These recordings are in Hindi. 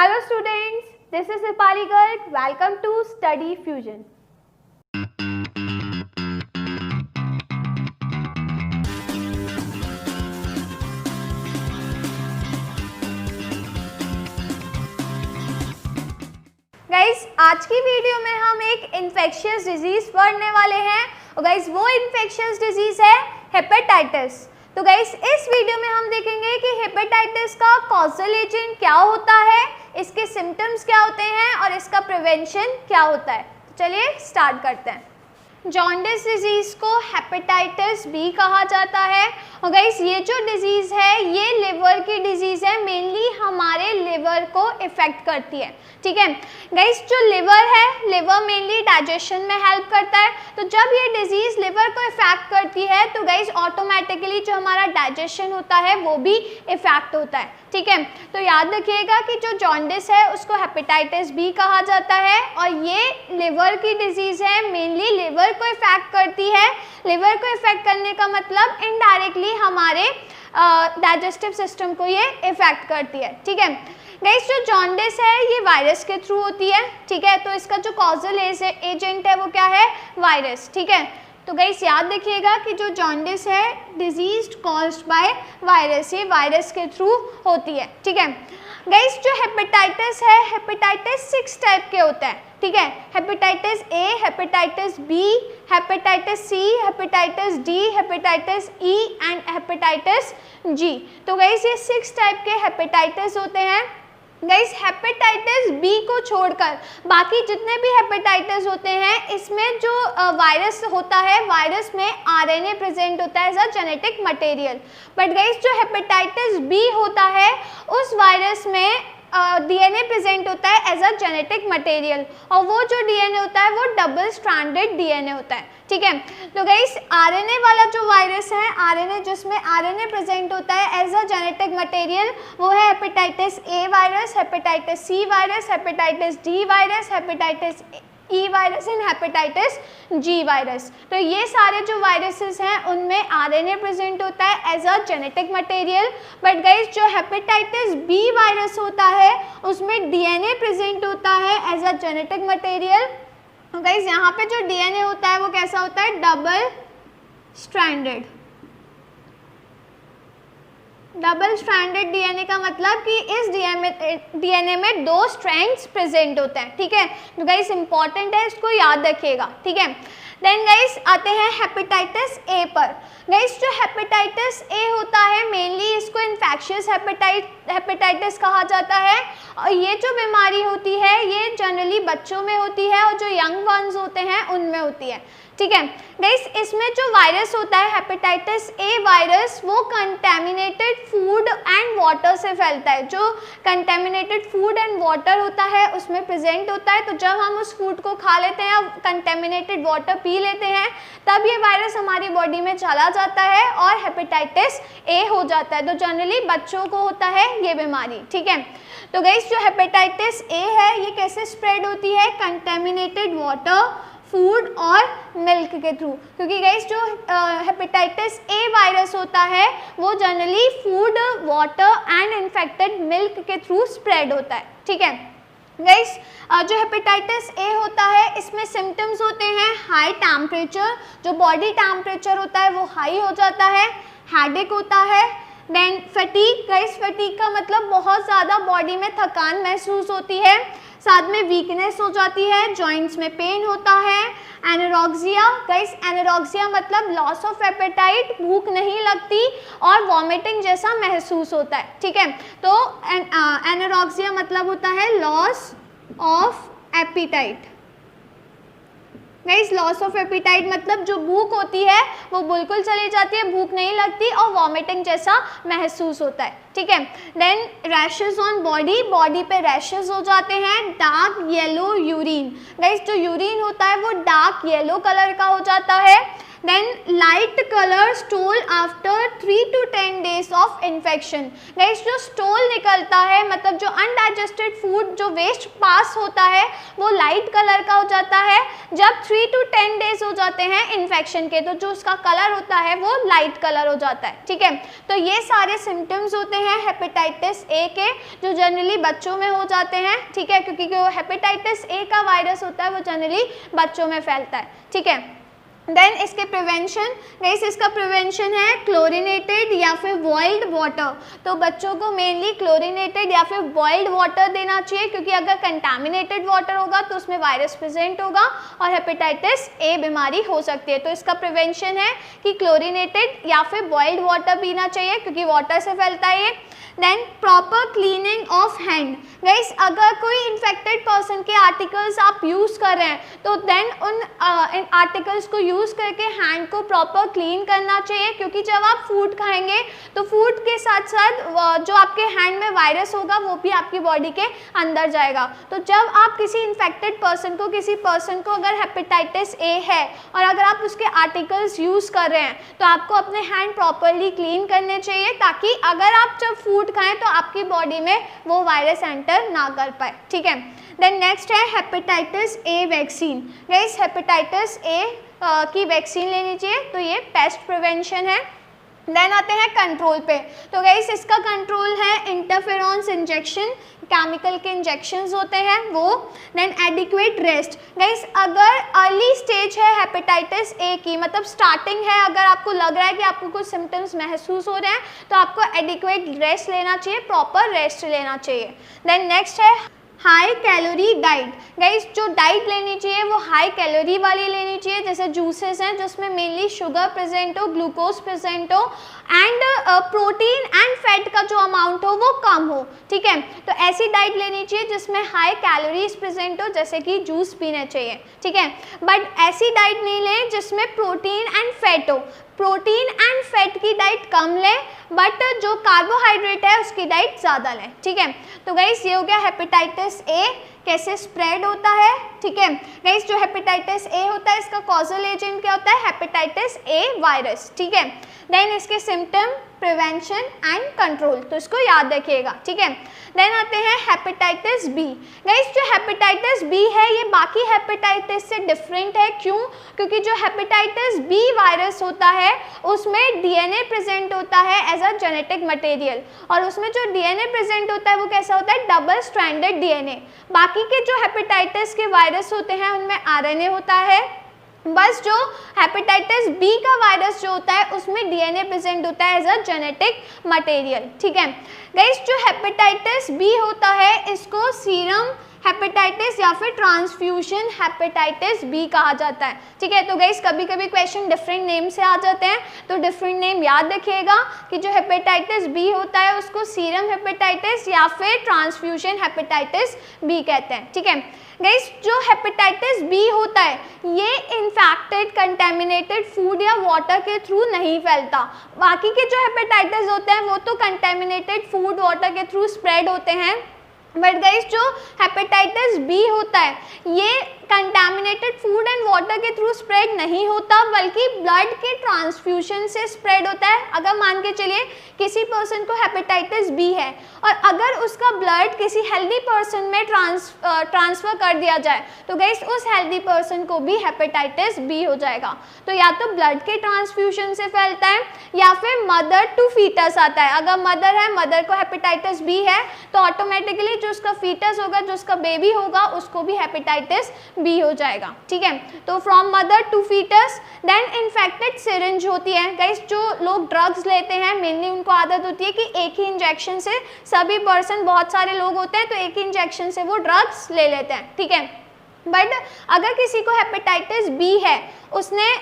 Hello students, this is Dipali Garg. Welcome to Study Fusion. Guys, आज की वीडियो में हम एक इन्फेक्शियस डिजीज पढ़ने वाले हैं और गाइस वो इन्फेक्शियस डिजीज है हेपेटाइटिस। तो गाइस इस वीडियो में हम देखेंगे कि हेपेटाइटिस का कॉजल एजेंट क्या होता है, इसके सिम्टम्स क्या होते हैं और इसका प्रिवेंशन क्या होता है। तो चलिए स्टार्ट करते हैं। जॉन्डिस डिजीज़ को हेपेटाइटिस बी कहा जाता है और गाइस ये जो डिजीज़ है ये लिवर की डिजीज़ है, मेनली हमारे लिवर को इफ़ेक्ट करती है। ठीक है गाइस, जो लिवर है, लिवर मेनली डाइजेशन में हेल्प करता है। तो जब ये डिजीज़ लिवर को इफ़ेक्ट करती है तो गाइस ऑटोमेटिकली जो हमारा डाइजेशन होता है वो भी इफ़ेक्ट होता है। ठीक है, तो याद रखिएगा कि जो जॉन्डिस है उसको हेपेटाइटिस बी कहा जाता है और ये लिवर की डिजीज़ है, मेनली लिवर को इफ़ेक्ट करती है। लिवर को इफ़ेक्ट करने का मतलब इनडायरेक्टली हमारे डाइजेस्टिव सिस्टम को ये इफ़ेक्ट करती है। ठीक है गाइस, जो जॉन्डिस है ये वायरस के थ्रू होती है। ठीक है, तो इसका जो कॉजल एजेंट है वो क्या है, वायरस। ठीक है, तो गाइस याद रखिएगा कि जो जॉन्डिस है डिजीज कॉज्ड बाय वायरस, ये वायरस के थ्रू होती है। ठीक है गाइस, जो हेपेटाइटिस है, हेपेटाइटिस 6 टाइप के होते हैं। ठीक है, hepatitis A, hepatitis B, hepatitis C, hepatitis D, hepatitis E and hepatitis G. तो गाइस ये 6 टाइप के हेपेटाइटिस होते हैं। गाइस हेपेटाइटिस बी को छोड़कर बाकी जितने भी हेपेटाइटिस होते हैं इसमें जो वायरस होता है, वायरस में आरएनए प्रेजेंट होता है as a genetic material. But guys जो हेपेटाइटिस बी होता है उस वायरस में डीएनए प्रेजेंट होता है एज अ जेनेटिक मटेरियल और वो जो डीएनए होता है वो डबल स्ट्रैंडेड डीएनए होता है। ठीक है, तो गाइस आरएनए वाला जो वायरस है, आरएनए जिसमें आरएनए प्रेजेंट होता है एज अ जेनेटिक मटेरियल, वो है hepatitis A virus, hepatitis C virus, hepatitis D virus, hepatitis E virus and hepatitis G virus. तो ये सारे जो वायरसेस हैं उनमें आरएनए प्रेजेंट होता है as a genetic material. But guys जो हेपेटाइटिस बी वायरस होता है उसमें डीएनए प्रेजेंट होता है एज अ जेनेटिक मटेरियल। तो गाइस यहाँ पे जो डीएनए होता है वो कैसा होता है, double stranded. Double stranded DNA का मतलब कि इस डीएनए में 2 स्ट्रैंड्स प्रेजेंट होते हैं। ठीक है, तो गाइस इंपॉर्टेंट है, इसको याद रखिएगा। ठीक है, देन गाइस आते हैं हेपेटाइटिस ए पर। गाइस जो हेपेटाइटिस ए होता है मेनली इसको इन्फेक्शियस हेपेटाइटिस कहा जाता है और ये जो बीमारी होती है ये जनरली बच्चों में होती है और जो यंग वंस होते हैं उनमें होती है। ठीक है गाइस, इसमें जो वायरस होता है हेपेटाइटिस ए वायरस वो कंटेमिनेटेड फूड एंड वाटर से फैलता है। जो कंटेमिनेटेड फूड एंड वाटर होता है उसमें प्रेजेंट होता है। तो जब हम उस फूड को खा लेते हैं, कंटेमिनेटेड वाटर पी लेते हैं, तब ये वायरस हमारी बॉडी में चला जाता है और हेपेटाइटिस ए हो जाता है। तो जनरली बच्चों को होता है ये बीमारी। ठीक है, तो गाइस जो हेपेटाइटिस ए है ये कैसे स्प्रेड होती है, कंटेमिनेटेड वाटर, फूड और मिल्क के थ्रू। क्योंकि गाइस जो हेपेटाइटिस ए वायरस होता है वो generally food, water and infected milk के थ्रू स्प्रेड होता है। ठीक है गाइस, जो हेपेटाइटिस ए होता है इसमें सिम्टम्स होते हैं हाई टेम्परेचर, जो बॉडी टेम्परेचर होता है वो हाई हो जाता है, हेडेक होता है, देन फटीग। गाइस फटीग का मतलब बहुत ज़्यादा बॉडी में थकान महसूस होती है, साथ में वीकनेस हो जाती है, जॉइंट्स में पेन होता है, एनोरेक्सिया। गाइस एनोरेक्सिया मतलब लॉस ऑफ एपेटाइट, भूख नहीं लगती और वॉमिटिंग जैसा महसूस होता है। ठीक है, तो एनोरेक्सिया मतलब होता है loss of appetite. Guys loss of appetite मतलब जो भूख होती है वो बिल्कुल चली जाती है, भूख नहीं लगती और वॉमिटिंग जैसा महसूस होता है। ठीक है, then rashes on body, body पे रैशेस हो जाते हैं, डार्क येलो यूरिन। गाइस जो यूरिन होता है वो डार्क येलो कलर का हो जाता है, then light colour stool after 3 to 10 days of infection. Guys जो स्टोल निकलता है, मतलब जो अनडाइजेस्टेड फूड जो वेस्ट पास होता है वो लाइट कलर का हो जाता है। जब 3 to 10 days हो जाते हैं इन्फेक्शन के, तो जो उसका कलर होता है वो लाइट कलर हो जाता है। ठीक है, तो ये सारे सिम्टम्स होते हैं हेपेटाइटिस ए के, जो जनरली बच्चों में हो जाते हैं। ठीक है, क्योंकि जो हेपेटाइटिस ए का वायरस होता है वो जनरली बच्चों में फैलता है। ठीक है, देन इसके प्रिवेंशन, गाइस इसका प्रिवेंशन है क्लोरिनेटेड या फिर बॉइल्ड वाटर। तो बच्चों को मेनली क्लोरिनेटेड या फिर बॉइल्ड वाटर देना चाहिए, क्योंकि अगर कंटामिनेटेड वाटर होगा तो उसमें वायरस प्रेजेंट होगा और हेपेटाइटिस ए बीमारी हो सकती है। तो इसका प्रिवेंशन है कि क्लोरिनेटेड या फिर बॉइल्ड वाटर पीना चाहिए, क्योंकि वाटर से फैलता है ये। Then proper cleaning of hand. Guys अगर कोई इन्फेक्टेड पर्सन के आर्टिकल्स आप यूज़ कर रहे हैं तो देन उन आर्टिकल्स को यूज़ करके हैंड को प्रॉपर क्लीन करना चाहिए, क्योंकि जब आप फूड खाएंगे तो फूड के साथ साथ जो आपके हैंड में वायरस होगा वो भी आपकी बॉडी के अंदर जाएगा। तो जब आप किसी इन्फेक्टेड पर्सन को, किसी पर्सन को अगर हेपेटाइटिस ए है और अगर आप उसके आर्टिकल्स यूज़ कर रहे हैं तो आपको अपने हैंड प्रॉपरली क्लीन करने चाहिए, ताकि अगर आप जब फूड खाएं तो आपकी बॉडी में वो वायरस एंटर ना कर पाए। ठीक है, देन नेक्स्ट है hepatitis A vaccine. Guys hepatitis A की वैक्सीन लेनी चाहिए, तो ये पेस्ट प्रिवेंशन है। देन आते हैं कंट्रोल पे। तो गाइस इसका कंट्रोल है इंटरफेरॉन्स इंजेक्शन, केमिकल के इंजेक्शंस होते हैं वो। Then adequate rest. गाइस अगर अर्ली स्टेज है हेपेटाइटिस ए की, मतलब स्टार्टिंग है, अगर आपको लग रहा है कि आपको कुछ सिम्टम्स महसूस हो रहे हैं तो आपको एडिक्वेट रेस्ट लेना चाहिए, प्रॉपर रेस्ट लेना चाहिए। देन नेक्स्ट है हाई कैलोरी डाइट। गाइस जो डाइट लेनी चाहिए वो हाई कैलोरी वाली लेनी चाहिए, जैसे जूसेस हैं जिसमें मेनली शुगर प्रेजेंट हो, ग्लूकोज प्रेजेंट हो एंड प्रोटीन एंड फैट का जो अमाउंट हो वो कम हो। ठीक है, तो ऐसी डाइट लेनी चाहिए जिसमें हाई कैलोरीज प्रेजेंट हो, जैसे कि जूस पीने चाहिए। ठीक है, बट ऐसी डाइट नहीं लें जिसमें प्रोटीन एंड फैट हो। प्रोटीन एंड फैट की डाइट कम लें, बट जो कार्बोहाइड्रेट है उसकी डाइट ज़्यादा लें। ठीक है, तो गाइस ये हो गया हेपेटाइटिस ए कैसे स्प्रेड होता है। ठीक है गाइस, जो हेपेटाइटिस ए होता है इसका कॉजल एजेंट क्या होता है, हेपेटाइटिस ए वायरस। ठीक है, देन इसके सिम्टम, प्रिवेंशन एंड कंट्रोल, तो इसको याद रखिएगा। ठीक है, देन आते हैं हेपेटाइटिस बी। गाइस जो हेपेटाइटिस बी है ये बाकी हेपेटाइटिस से डिफरेंट है। क्यों? क्योंकि जो हेपेटाइटिस बी वायरस होता है उसमें डीएनए प्रेजेंट होता है एज अ जेनेटिक मटेरियल, और उसमें जो डीएनए प्रेजेंट होता है वो कैसा होता है, डबल स्ट्रैंडेड डीएनए। बाकी के जो हेपेटाइटिस के वायरस होते हैं उनमें आरएनए होता है, बस जो हेपेटाइटिस बी का वायरस जो होता है उसमें डीएनए प्रेजेंट होता है एज अ जेनेटिक मटेरियल। ठीक है गाइस, जो हेपेटाइटिस बी होता है इसको सीरम हेपेटाइटिस या फिर ट्रांसफ्यूजन हेपेटाइटिस बी कहा जाता है। ठीक है, तो गाइस कभी कभी क्वेश्चन डिफरेंट नेम से आ जाते हैं, तो डिफरेंट नेम याद रखिएगा कि जो हेपेटाइटिस बी होता है उसको सीरम हेपेटाइटिस या फिर ट्रांसफ्यूजन हेपेटाइटिस बी कहते हैं। ठीक है गाइस, जो हेपेटाइटिस बी होता है ये इन्फेक्टेड कंटेमिनेटेड फूड या वाटर के थ्रू नहीं फैलता। बाकी के जो हेपेटाइटिस होते हैं वो तो कंटेमिनेटेड फूड वाटर के थ्रू स्प्रेड होते हैं, बट गाइस जो हेपेटाइटिस बी होता है ये कंटामिनेटेड फूड एंड वाटर के थ्रू स्प्रेड नहीं होता, बल्कि ब्लड के ट्रांसफ्यूजन से स्प्रेड होता है। अगर मान के चलिए किसी पर्सन को हेपेटाइटिस बी है और अगर उसका ब्लड किसी हेल्दी पर्सन में ट्रांसफ़र कर दिया जाए तो गाइस उस हेल्दी पर्सन को भी हेपेटाइटिस बी हो जाएगा। तो या तो ब्लड के ट्रांसफ्यूजन से फैलता है या फिर मदर टू फीटस आता है। अगर मदर है, मदर को हेपेटाइटिस बी है तो ऑटोमेटिकली जो उसका फीटस होगा, जो उसका बेबी होगा, उसको भी हेपेटाइटिस बी हो जाएगा। ठीक है, तो from mother to foetus. Then infected syringe होती है। गाइस जो लोग ड्रग्स लेते हैं मेनली उनको आदत होती है कि एक ही इंजेक्शन से, सभी पर्सन बहुत सारे लोग होते हैं तो एक ही इंजेक्शन से वो ड्रग्स ले लेते हैं। ठीक है, बट अगर किसी को हेपेटाइटिस बी है, उसने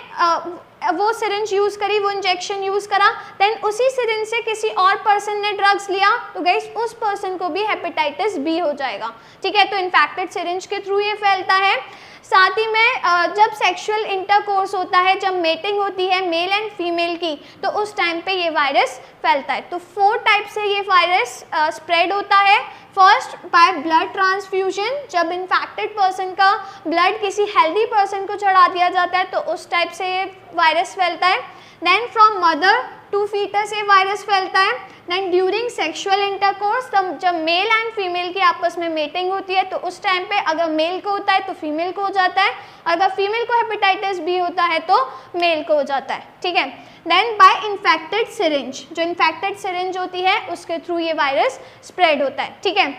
वो सिरिंज यूज़ करी, वो इंजेक्शन यूज़ करा, देन उसी सिरिंज से किसी और पर्सन ने ड्रग्स लिया तो गाइस उस पर्सन को भी हेपेटाइटिस बी हो जाएगा। ठीक है, तो इन्फेक्टेड सिरिंज के थ्रू ये फैलता है। साथ ही में जब सेक्सुअल इंटरकोर्स होता है, जब मेटिंग होती है मेल एंड फीमेल की, तो उस टाइम पे ये वायरस फैलता है। तो 4 टाइप से ये वायरस स्प्रेड होता है। फर्स्ट, बाय ब्लड ट्रांसफ्यूजन, जब इन्फेक्टेड पर्सन का ब्लड किसी हेल्दी पर्सन को चढ़ा दिया जाता है तो उस टाइप से ये वायरस फैलता है। Then from mother to foetus ये वायरस फैलता है। देन ड्यूरिंग सेक्सुअल इंटरकोर्स, जब मेल एंड फीमेल की आपस में मेटिंग होती है तो उस टाइम पे अगर मेल को होता है तो फीमेल को हो जाता है, अगर फीमेल को हेपेटाइटिस बी होता है तो मेल को हो जाता है, ठीक है। देन बाय इन्फेक्टेड सिरिंज, जो इन्फेक्टेड सिरिंज होती है उसके थ्रू ये वायरस स्प्रेड होता है, ठीक है।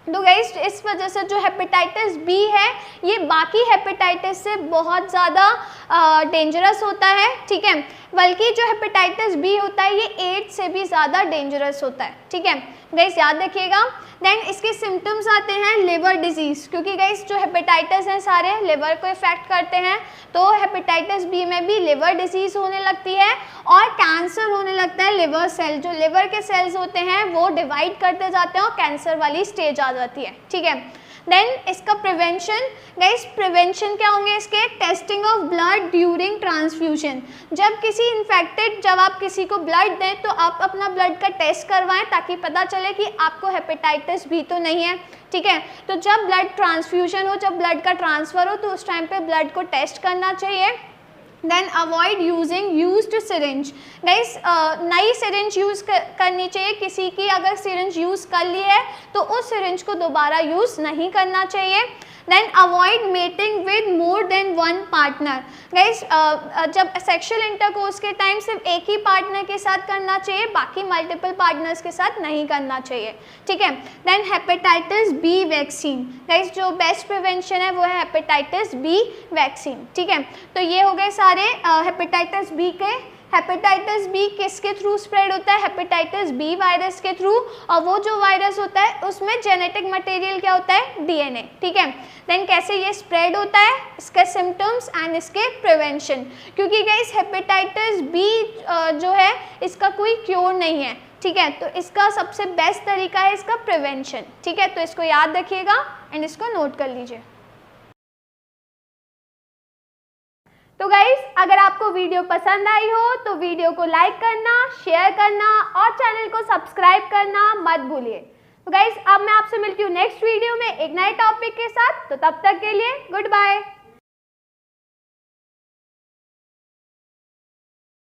तो गाइस इस वजह से जो हेपेटाइटिस बी है ये बाकी हेपेटाइटिस से बहुत ज़्यादा डेंजरस होता है, ठीक है। बल्कि जो हेपेटाइटिस बी होता है ये एड्स से भी ज़्यादा डेंजरस होता है, ठीक है। गाइस याद रखिएगा। देन इसके सिम्टम्स आते हैं लिवर डिजीज़, क्योंकि गाइस जो हेपेटाइटिस हैं सारे लिवर को इफेक्ट करते हैं, तो हेपेटाइटिस बी में भी लिवर डिजीज़ होने लगती है और कैंसर होने लगता है। लिवर सेल, जो लिवर के सेल्स होते हैं वो डिवाइड करते जाते हैं और कैंसर वाली स्टेज आ जाती है, ठीक है। देन इसका प्रिवेंशन, गाइस प्रिवेंशन क्या होंगे इसके? Testing of blood during transfusion, जब आप किसी को ब्लड दें तो आप अपना ब्लड का टेस्ट करवाएं ताकि पता चले कि आपको हेपेटाइटिस बी तो नहीं है, ठीक है। तो जब ब्लड ट्रांसफ्यूजन हो, जब ब्लड का ट्रांसफ़र हो तो उस टाइम पे ब्लड को टेस्ट करना चाहिए। Then avoid using used syringe, guys नई सिरिंज यूज़ करनी चाहिए। किसी की अगर सिरिंज यूज़ कर ली है तो उस सिरिंज को दोबारा यूज़ नहीं करना चाहिए। Then avoid mating with more than one partner, guys जब सेक्सुअल इंटरकोर्स के टाइम सिर्फ एक ही पार्टनर के साथ करना चाहिए, बाकी मल्टीपल पार्टनर्स के साथ नहीं करना चाहिए, ठीक है। Then hepatitis B vaccine, guys जो बेस्ट प्रिवेंशन है वो है हेपेटाइटिस बी वैक्सीन, ठीक है। तो ये हो गए सारे हेपेटाइटिस बी के। हेपेटाइटिस बी किसके थ्रू स्प्रेड होता है? हेपेटाइटिस बी वायरस के थ्रू, और वो जो वायरस होता है उसमें जेनेटिक मटेरियल क्या होता है? डीएनए, ठीक है। देन कैसे ये स्प्रेड होता है, इसके सिम्टम्स एंड इसके प्रिवेंशन, क्योंकि गाइस हेपेटाइटिस बी जो है इसका कोई क्योर नहीं है, ठीक है। तो इसका सबसे बेस्ट तरीका है इसका प्रिवेंशन, ठीक है। तो इसको याद रखिएगा एंड इसको नोट कर लीजिए। तो गाइस अगर आपको वीडियो पसंद आई हो तो वीडियो को लाइक करना, शेयर करना और चैनल को सब्सक्राइब करना मत भूलिए। तो गाइस अब मैं आपसे मिलती हूँ नेक्स्ट वीडियो में एक नए टॉपिक के साथ, तो तब तक के लिए गुड बाय।